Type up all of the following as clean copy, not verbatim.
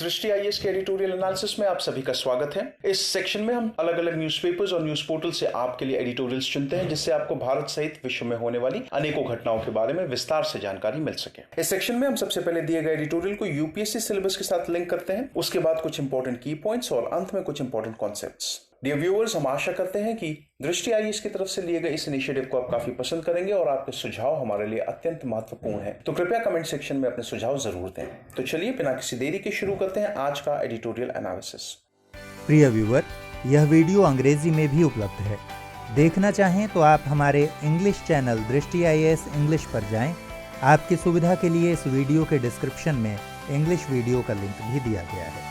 दृष्टि आईएएस के editorial analysis में आप सभी का स्वागत है। इस सेक्शन में हम अलग अलग न्यूज़पेपर्स और न्यूज़ पोर्टल से आपके लिए एडिटोरियल्स चुनते हैं, जिससे आपको भारत सहित विश्व में होने वाली अनेकों घटनाओं के बारे में विस्तार से जानकारी मिल सके। इस सेक्शन में हम सबसे पहले दिए गए एडिटोरियल को यूपीएससी सिलेबस के साथ लिंक करते हैं, उसके बाद कुछ इंपॉर्टेंट की पॉइंट्स और अंत में कुछ इंपॉर्टेंट कॉन्सेप्ट्स। डियर व्यूअर्स, हम आशा करते हैं कि दृष्टि आईएएस की तरफ से लिए गए इस इनिशिएटिव को आप काफी पसंद करेंगे और आपके सुझाव हमारे लिए अत्यंत महत्वपूर्ण हैं। तो कृपया कमेंट सेक्शन में अपने सुझाव जरूर दें। तो चलिए बिना किसी देरी के शुरू करते हैं आज का एडिटोरियल एनालिसिस। प्रिय व्यूअर, यह वीडियो अंग्रेजी में भी उपलब्ध है। देखना चाहें तो आप हमारे इंग्लिश चैनल दृष्टि आईएएस इंग्लिश पर जाएं। आपकी सुविधा के लिए इस वीडियो के डिस्क्रिप्शन में इंग्लिश वीडियो का लिंक भी दिया गया है।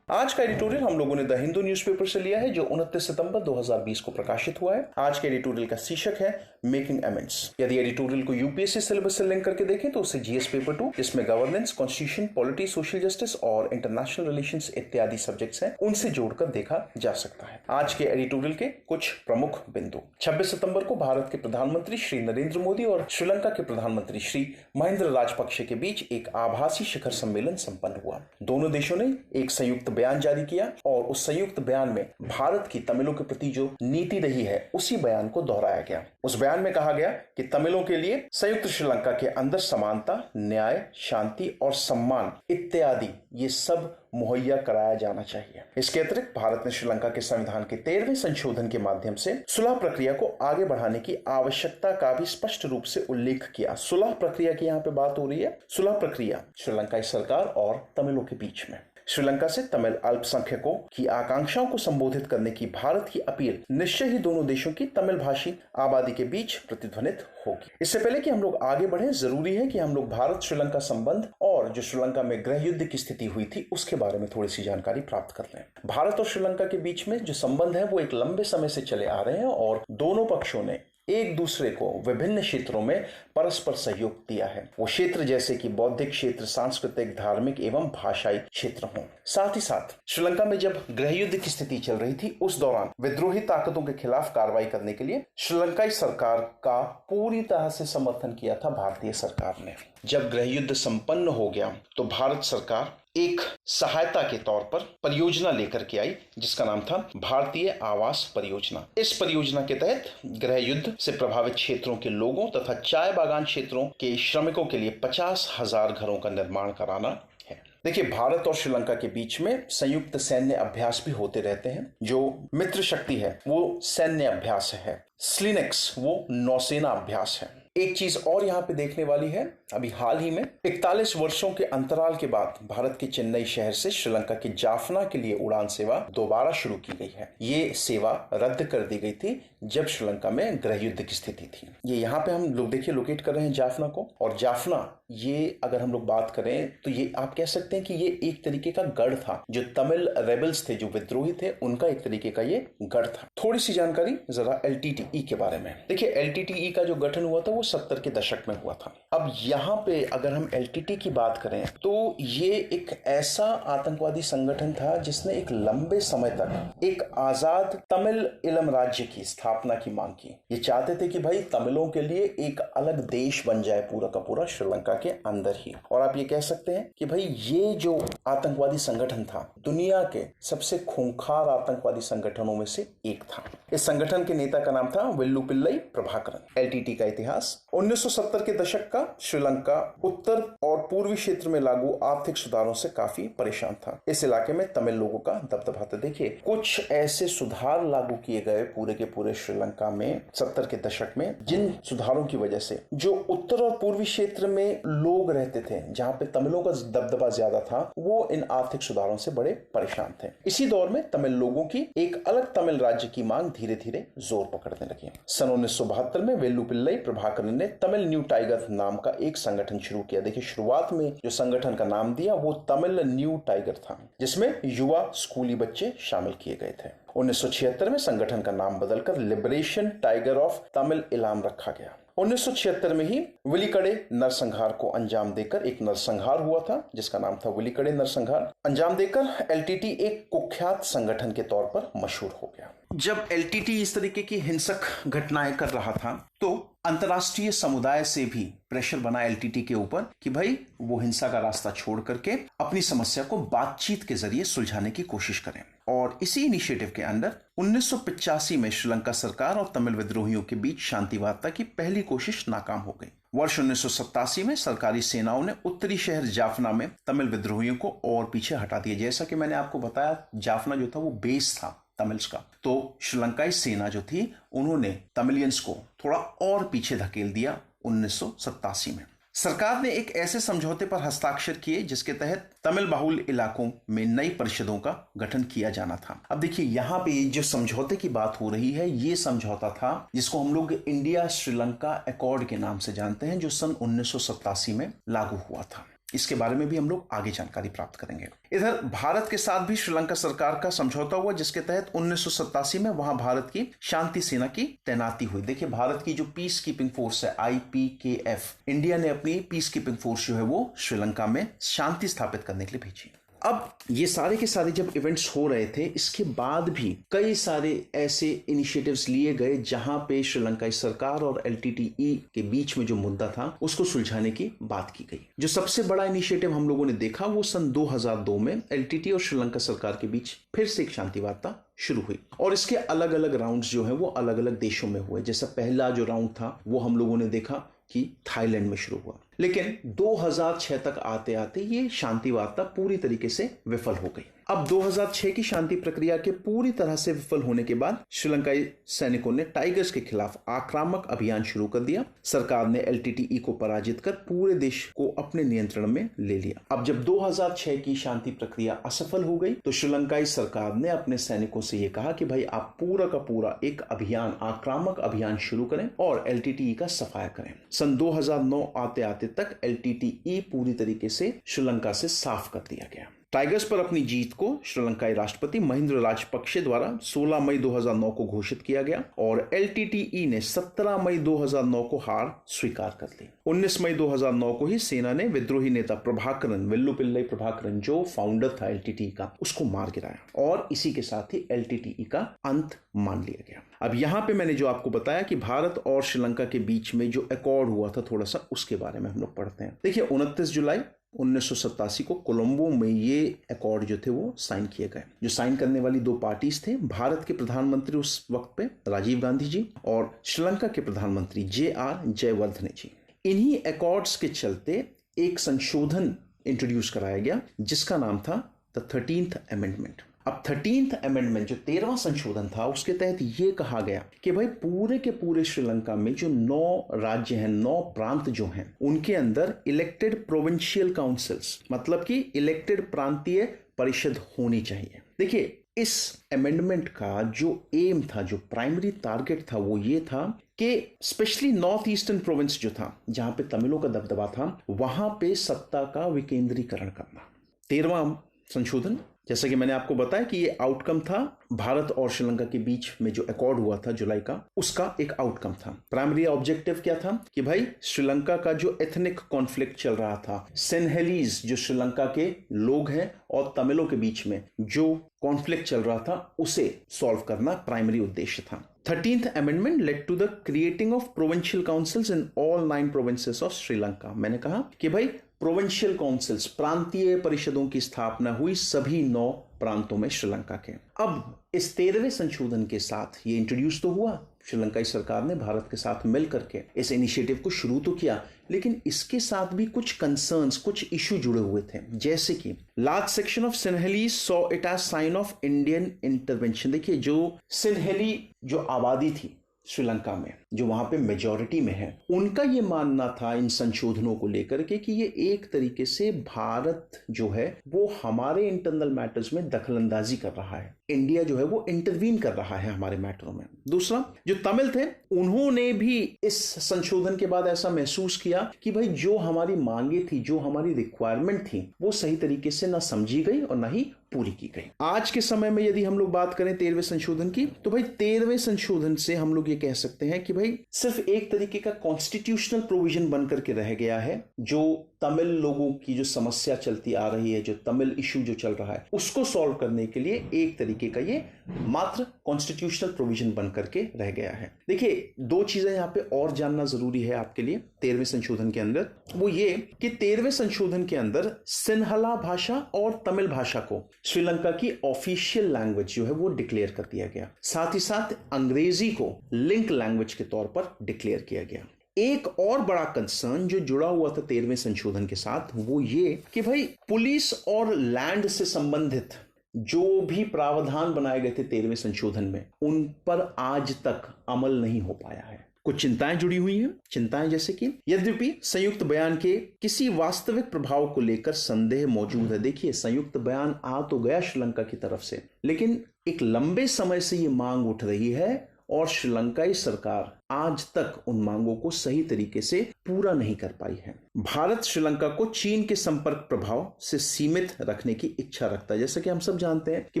आज का एडिटोरियल हम लोगों ने द हिंदू न्यूज़पेपर से लिया है, जो 29 सितंबर 2020 को प्रकाशित हुआ है। आज के एडिटोरियल का शीर्षक है मेकिंग अमेंड्स। यदि एडिटोरियल को यूपीएससी सिलेबस से लिंक करके देखें तो उसे जीएस पेपर 2, जिसमें governance, constitution, polity, social justice और इंटरनेशनल रिलेशंस इत्यादि सब्जेक्ट्स हैं, उनसे जोड़कर देखा जा सकता है। आज के एडिटोरियल के कुछ प्रमुख बिंदु। 26 सितंबर को भारत के प्रधानमंत्री श्री नरेंद्र मोदी और श्रीलंका के प्रधानमंत्री श्री महिंद्रा राजपक्षे के बीच एक आभासी शिखर सम्मेलन संपन्न हुआ। दोनों देशों ने एक संयुक्त बयान जारी किया और उस संयुक्त बयान में भारत की तमिलों के प्रति जो नीति रही है उसी बयान को दोहराया गया। उस बयान में कहा गया कि तमिलों के लिए संयुक्त श्रीलंका के अंदर समानता, न्याय, शांति और सम्मान इत्यादि ये सब मुहैया कराया जाना चाहिए। इसके अतिरिक्त भारत ने श्रीलंका के संविधान के 13वें संशोधन के माध्यम से सुलह प्रक्रिया को आगे बढ़ाने की आवश्यकता का भी स्पष्ट रूप से उल्लेख किया। सुलह प्रक्रिया की यहाँ पे बात हो रही है। सुलह प्रक्रिया श्रीलंकाई सरकार और तमिलों के बीच में। श्रीलंका से तमिल अल्पसंख्यकों की आकांक्षाओं को संबोधित करने की भारत की अपील निश्चय ही दोनों देशों की तमिल भाषी आबादी के बीच प्रतिध्वनित होगी। इससे पहले कि हम लोग आगे बढ़े, जरूरी है कि हम लोग भारत श्रीलंका संबंध और जो श्रीलंका में गृह युद्ध की स्थिति हुई थी उसके बारे में थोड़ी सी जानकारी प्राप्त कर लें। भारत और श्रीलंका के बीच में जो संबंध है वो एक लंबे समय से चले आ रहे हैं और दोनों पक्षों ने एक दूसरे को विभिन्न क्षेत्रों में परस्पर सहयोग दिया है। वो क्षेत्र जैसे कि बौद्धिक क्षेत्र, सांस्कृतिक, धार्मिक एवं भाषाई क्षेत्र हों। साथ ही साथ श्रीलंका में जब गृह युद्ध की स्थिति चल रही थी उस दौरान विद्रोही ताकतों के खिलाफ कार्रवाई करने के लिए श्रीलंकाई सरकार का पूरी तरह से समर्थन किया था भारतीय सरकार ने। जब गृह युद्ध संपन्न हो गया तो भारत सरकार एक सहायता के तौर पर परियोजना लेकर के आई, जिसका नाम था भारतीय आवास परियोजना। इस परियोजना के तहत गृह युद्ध से प्रभावित क्षेत्रों के लोगों तथा चाय बागान क्षेत्रों के श्रमिकों के लिए 50,000 घरों का निर्माण कराना है। देखिए, भारत और श्रीलंका के बीच में संयुक्त सैन्य अभ्यास भी होते रहते हैं। जो मित्र शक्ति है वो सैन्य अभ्यास है, स्लिनेक्स वो नौसेना अभ्यास है। एक चीज और यहाँ पे देखने वाली है, अभी हाल ही में 41 वर्षों के अंतराल के बाद भारत के चेन्नई शहर से श्रीलंका के जाफना के लिए उड़ान सेवा दोबारा शुरू की गई है। ये सेवा रद्द कर दी गई थी जब श्रीलंका में गृह युद्ध की स्थिति थी। ये यहाँ पे हम लोग देखिए लोकेट कर रहे हैं जाफना को, और जाफना ये अगर हम लोग बात करें तो ये आप कह सकते हैं कि ये एक तरीके का गढ़ था। जो तमिल रेबल्स थे, जो विद्रोही थे, उनका एक तरीके का ये गढ़ था। थोड़ी सी जानकारी जरा एलटीटीई के बारे में। देखिए, एलटीटीई का जो गठन हुआ था वो 70 के दशक में हुआ था। अब यहाँ पे अगर हम एलटीटी की बात करें तो ये एक ऐसा आतंकवादी संगठन था जिसने एक लंबे समय तक एक आजाद तमिल इलम राज्य की स्थापना की मांग की। ये चाहते थे कि भाई तमिलों के लिए एक अलग देश बन जाए पूरा का पूरा श्रीलंका के अंदर ही। और आप ये कह सकते हैं कि भाई ये जो आतंकवादी संगठन था दुनिया के सबसे खूंखार आतंकवादी संगठनों में से एक था। इस संगठन के नेता का नाम था वेल्लुपिल्लाई प्रभाकरन। एलटीटी का इतिहास 1970 के दशक का श्रीलंका उत्तर और पूर्वी क्षेत्र में लागू आर्थिक सुधारों से काफी परेशान था। इस इलाके में तमिल लोगों का दबदबा था। देखिए, कुछ ऐसे सुधार लागू किए गए पूरे के पूरे श्रीलंका में 70 के दशक में, जिन सुधारों की वजह से जो उत्तर और पूर्वी क्षेत्र में लोग रहते थे, जहां पे तमिलों का दबदबा ज्यादा था, वो इन आर्थिक सुधारों से बड़े परेशान थे। इसी दौर में तमिल लोगों की एक अलग तमिल राज्य की मांग धीरे धीरे जोर पकड़ने लगी। सन 1972 में वेल्लुपिल्लाई प्रभाकरन ने तमिल न्यू टाइगर नाम का एक संगठन शुरू किया। देखिए, शुरुआत में जो संगठन का नाम दिया वो तमिल न्यू टाइगर था, जिसमें युवा स्कूली बच्चे शामिल किए गए थे। 1976 में संगठन का नाम बदलकर liberation tiger of Tamil Ilam रखा गया। 1976 में ही विलिकड़े नरसंहार को अंजाम देकर एक नरसंहार हुआ था, जिसका नाम था विलिकड़े नरसंहार। अंजाम देकर एलटीटी एक कुख्यात संगठन के तौर पर मशहूर हो गया। जब एलटीटी इस तरीके की हिंसक घटनाएं कर रहा था तो अंतर्राष्ट्रीय समुदाय से भी प्रेशर बना एलटीटी के ऊपर कि भाई वो हिंसा का रास्ता छोड़ करके अपनी समस्या को बातचीत के जरिए सुलझाने की कोशिश करें। और इसी इनिशिएटिव के अंडर 1985 में श्रीलंका सरकार और तमिल विद्रोहियों के बीच शांति वार्ता की पहली कोशिश नाकाम हो गई। वर्ष 1987 में सरकारी सेनाओं ने उत्तरी शहर जाफना में तमिल विद्रोहियों को और पीछे हटा दिया। जैसा कि मैंने आपको बताया, जाफना जो था वो बेस था तमिल्स का, तो श्रीलंकाई सेना जो थी उन्होंने तमिलियंस को थोड़ा और पीछे धकेल दिया 1987 में। सरकार ने एक ऐसे समझौते पर हस्ताक्षर किए जिसके तहत तमिल बहुल इलाकों में नई परिषदों का गठन किया जाना था। अब देखिए, यहाँ पे जो समझौते की बात हो रही है, ये समझौता था जिसको हम लोग इंडिया श्रीलंका अकॉर्ड के नाम से जानते हैं, जो सन 1987 में लागू हुआ था। इसके बारे में भी हम लोग आगे जानकारी प्राप्त करेंगे। इधर भारत के साथ भी श्रीलंका सरकार का समझौता हुआ जिसके तहत 1987 में वहां भारत की शांति सेना की तैनाती हुई। देखिए, भारत की जो पीस कीपिंग फोर्स है IPKF, इंडिया ने अपनी पीस कीपिंग फोर्स जो है वो श्रीलंका में शांति स्थापित करने के लिए भेजी। अब ये सारे के सारे जब इवेंट्स हो रहे थे, इसके बाद भी कई सारे ऐसे इनिशिएटिव्स लिए गए जहां पे श्रीलंकाई सरकार और LTTE के बीच में जो मुद्दा था उसको सुलझाने की बात की गई। जो सबसे बड़ा इनिशिएटिव हम लोगों ने देखा वो सन 2002 में LTTE और श्रीलंका सरकार के बीच फिर से एक शांति वार्ता शुरू हुई और इसके अलग अलग राउंड्स जो है वो अलग अलग देशों में हुए। जैसा पहला जो राउंड था वो हम लोगों ने देखा कि थाईलैंड में शुरू हुआ, लेकिन 2006 तक आते आते ये शांति वार्ता पूरी तरीके से विफल हो गई। अब 2006 की शांति प्रक्रिया के पूरी तरह से विफल होने के बाद श्रीलंकाई सैनिकों ने टाइगर्स के खिलाफ आक्रामक अभियान शुरू कर दिया। सरकार ने LTTE को पराजित कर पूरे देश को अपने नियंत्रण में ले लिया। अब जब 2006 की शांति प्रक्रिया असफल हो गई तो श्रीलंकाई सरकार ने अपने सैनिकों से यह कहा कि भाई आप पूरा का पूरा एक अभियान, आक्रामक अभियान शुरू करें और LTTE का सफाया करें। सन 2009 आते आते तक LTTE पूरी तरीके से श्रीलंका से साफ कर दिया गया। टाइगर्स पर अपनी जीत को श्रीलंकाई राष्ट्रपति महिंद्र राजपक्षे द्वारा 16 मई 2009 को घोषित किया गया और LTTE ने 17 मई 2009 को हार स्वीकार कर ली। 19 मई 2009 को ही सेना ने विद्रोही नेता प्रभाकरन, वेल्लुपिल्लाई प्रभाकरन, जो फाउंडर था LTTE का, उसको मार गिराया और इसी के साथ ही LTTE का अंत मान लिया गया। अब यहाँ पे मैंने जो आपको बताया कि भारत और श्रीलंका के बीच में जो अकॉर्ड हुआ था, थोड़ा सा उसके बारे में हम लोग पढ़ते हैं। देखिए, 29 जुलाई 1987 को कोलंबो में ये अकॉर्ड जो थे वो साइन किए गए। जो साइन करने वाली दो पार्टीज थे, भारत के प्रधानमंत्री उस वक्त पे राजीव गांधी जी और श्रीलंका के प्रधानमंत्री JR जयवर्धने जी। इन्हीं अकॉर्ड्स के चलते एक संशोधन इंट्रोड्यूस कराया गया जिसका नाम था द 13th अमेंडमेंट। अब 13th अमेंडमेंट जो 13वां संशोधन था, उसके तहत यह कहा गया कि भाई पूरे के पूरे श्रीलंका में जो 9 राज्य हैं, 9 प्रांत जो हैं, उनके अंदर इलेक्टेड प्रोविंशियल काउंसिल्स, मतलब कि इलेक्टेड प्रांतीय परिषद होनी चाहिए। देखिए, इस अमेंडमेंट का जो एम था, जो प्राइमरी टारगेट था, वो ये था कि स्पेशली नॉर्थ ईस्टर्न प्रोविंस जो था, जहां पे तमिलों का दबदबा था, वहां पे सत्ता का विकेंद्रीकरण करना। 13वां संशोधन, जैसा कि मैंने आपको बताया कि ये आउटकम था भारत और श्रीलंका के बीच में जो अकॉर्ड हुआ था जुलाई का, उसका एक आउटकम था। प्राइमरी ऑब्जेक्टिव क्या था कि भाई श्रीलंका का जो एथनिक कॉन्फ्लिक्ट चल रहा था, सिन्हेलीज जो श्रीलंका के लोग हैं और तमिलों के बीच में जो कॉन्फ्लिक्ट चल रहा था, उसे सॉल्व करना प्राइमरी उद्देश्य था। 13th Amendment led to the creating of provincial councils in all 9 provinces of Sri-Lanka। मैंने कहा कि भाई प्रोविंशियल काउंसिल्स, प्रांतीय परिषदों की स्थापना हुई सभी 9 प्रांतों में श्रीलंका के। अब इस 13वें संशोधन के साथ ये इंट्रोड्यूस तो हुआ, श्रीलंकाई सरकार ने भारत के साथ मिल करके इस इनिशिएटिव को शुरू तो किया, लेकिन इसके साथ भी कुछ कंसर्न्स, कुछ इश्यू जुड़े हुए थे, जैसे कि large section of Sinhalese saw it as sign of Indian intervention. देखिए, जो सिन्हेली जो आबादी थी श्रीलंका में, जो वहां पे मेजॉरिटी में है, उनका ये मानना था इन संशोधनों को लेकर के कि ये एक तरीके से भारत जो है वो हमारे इंटरनल मैटर्स में दखलंदाजी कर रहा है, इंडिया जो है वो इंटरवीन कर रहा है हमारे मैटरों में। दूसरा, जो तमिल थे, उन्होंने भी इस संशोधन के बाद ऐसा महसूस किया कि भाई जो हमारी मांगे थी, जो हमारी रिक्वायरमेंट थी, वो सही तरीके से ना समझी गई और ना ही पूरी की गई। आज के समय में यदि हम लोग बात करें 13वें संशोधन की, तो भाई 13वें संशोधन से हम लोग ये कह सकते हैं कि भाई सिर्फ एक तरीके का कॉन्स्टिट्यूशनल प्रोविजन बनकर के रह गया है, जो तमिल लोगों की जो समस्या चलती आ रही है, जो तमिल इशू जो चल रहा है, उसको सॉल्व करने के लिए एक तरीके का ये मात्र कॉन्स्टिट्यूशनल प्रोविजन बन करके रह गया है। देखिए, दो चीजें यहां पे और जानना जरूरी है आपके लिए 13वें संशोधन के अंदर। वो ये कि 13वें संशोधन के अंदर सिन्हला भाषा और तमिल भाषा को श्रीलंका की ऑफिशियल लैंग्वेज जो है वो डिक्लेयर कर दिया गया। साथ ही साथ अंग्रेजी को लिंक लैंग्वेज के तौर पर डिक्लेयर किया गया। एक और बड़ा कंसर्न जो जुड़ा हुआ था 13वें संशोधन के साथ, वो ये कि भाई पुलिस और लैंड से संबंधित जो भी प्रावधान बनाए गए थे 13वें संशोधन में, उन पर आज तक अमल नहीं हो पाया है। कुछ चिंताएं जुड़ी हुई हैं। चिंताएं जैसे कि यद्यपि संयुक्त बयान के किसी वास्तविक प्रभाव को लेकर संदेह मौजूद है। देखिए, संयुक्त बयान आ तो गया श्रीलंका की तरफ से, लेकिन एक लंबे समय से ये मांग उठ रही है और श्रीलंकाई सरकार आज तक उन मांगों को सही तरीके से पूरा नहीं कर पाई है। भारत श्रीलंका को चीन के संपर्क प्रभाव से सीमित रखने की इच्छा रखता है। जैसे कि हम सब जानते हैं कि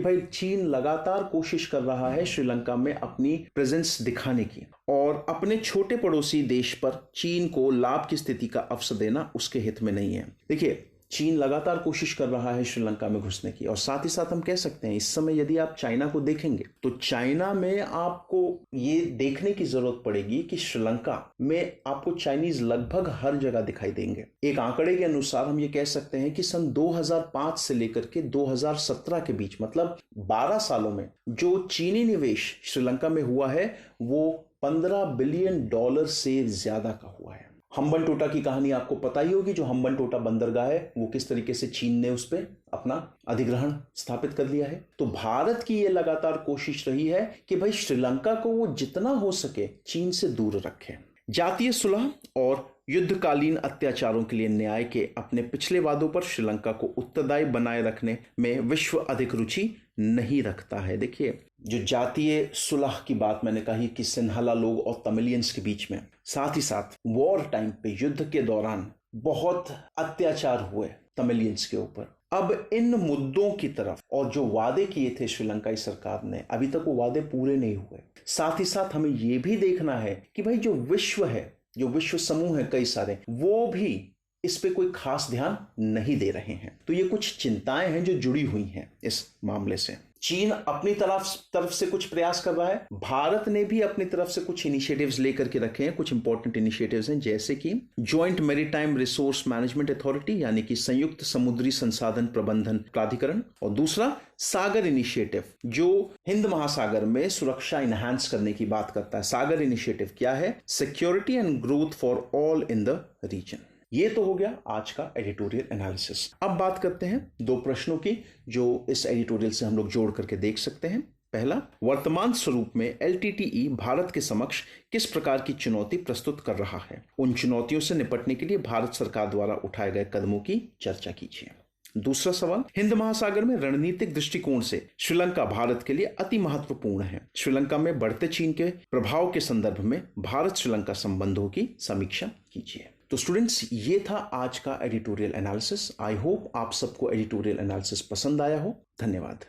भाई चीन लगातार कोशिश कर रहा है श्रीलंका में अपनी प्रेजेंस दिखाने की, और अपने छोटे पड़ोसी देश पर चीन को लाभ की स्थिति का अवसर देना उसके हित में नहीं है। देखिए, चीन लगातार कोशिश कर रहा है श्रीलंका में घुसने की, और साथ ही साथ हम कह सकते हैं इस समय यदि आप चाइना को देखेंगे तो चाइना में आपको ये देखने की जरूरत पड़ेगी कि श्रीलंका में आपको चाइनीज लगभग हर जगह दिखाई देंगे। एक आंकड़े के अनुसार हम ये कह सकते हैं कि सन 2005 से लेकर के 2017 के बीच, मतलब 12 सालों में जो चीनी निवेश श्रीलंका में हुआ है वो $15 बिलियन से ज्यादा का हुआ है। हम्बनटोटा की कहानी आपको पता ही होगी। जो हम्बनटोटा बंदरगाह है वो किस तरीके से चीन ने उस पर अपना अधिग्रहण स्थापित कर लिया है। तो भारत की ये लगातार कोशिश रही है कि भाई श्रीलंका को वो जितना हो सके चीन से दूर रखे। जातीय सुलह और युद्धकालीन अत्याचारों के लिए न्याय के अपने पिछले वादों पर श्रीलंका को उत्तरदायी बनाए रखने में विश्व अधिक रुचि नहीं रखता है। देखिए, जो जातीय सुलह की बात मैंने कही कि सिन्हला लोग और तमिलियंस के बीच में, साथ ही साथ वॉर टाइम पे युद्ध के दौरान बहुत अत्याचार हुए तमिलियंस के ऊपर। अब इन मुद्दों की तरफ और जो वादे किए थे श्रीलंकाई सरकार ने, अभी तक वो वादे पूरे नहीं हुए। साथ ही साथ हमें ये भी देखना है कि भाई जो विश्व है, जो विश्व समूह है कई सारे, वो भी इस पे कोई खास ध्यान नहीं दे रहे हैं। तो ये कुछ चिंताएं हैं जो जुड़ी हुई हैं इस मामले से। चीन अपनी तरफ से कुछ प्रयास कर रहा है। भारत ने भी अपनी तरफ से कुछ इनिशिएटिव्स लेकर के रखे हैं। कुछ इंपॉर्टेंट इनिशिएटिव्स हैं जैसे कि joint maritime resource management authority, यानी कि संयुक्त समुद्री संसाधन प्रबंधन प्राधिकरण, और दूसरा सागर इनिशिएटिव जो हिंद महासागर में सुरक्षा इनहैंस करने की बात करता है। सागर इनिशिएटिव क्या है? Security and growth for all in the region. ये तो हो गया आज का एडिटोरियल एनालिसिस। अब बात करते हैं दो प्रश्नों की जो इस एडिटोरियल से हम लोग जोड़ करके देख सकते हैं। पहला, वर्तमान स्वरूप में LTTE भारत के समक्ष किस प्रकार की चुनौती प्रस्तुत कर रहा है? उन चुनौतियों से निपटने के लिए भारत सरकार द्वारा उठाए गए कदमों की चर्चा कीजिए। दूसरा सवाल, हिंद महासागर में रणनीतिक दृष्टिकोण से श्रीलंका भारत के लिए अति महत्वपूर्ण है। श्रीलंका में बढ़ते चीन के प्रभाव के संदर्भ में भारत श्रीलंका संबंधों की समीक्षा कीजिए। तो स्टूडेंट्स, ये था आज का एडिटोरियल एनालिसिस। आई होप आप सबको एडिटोरियल एनालिसिस पसंद आया हो। धन्यवाद।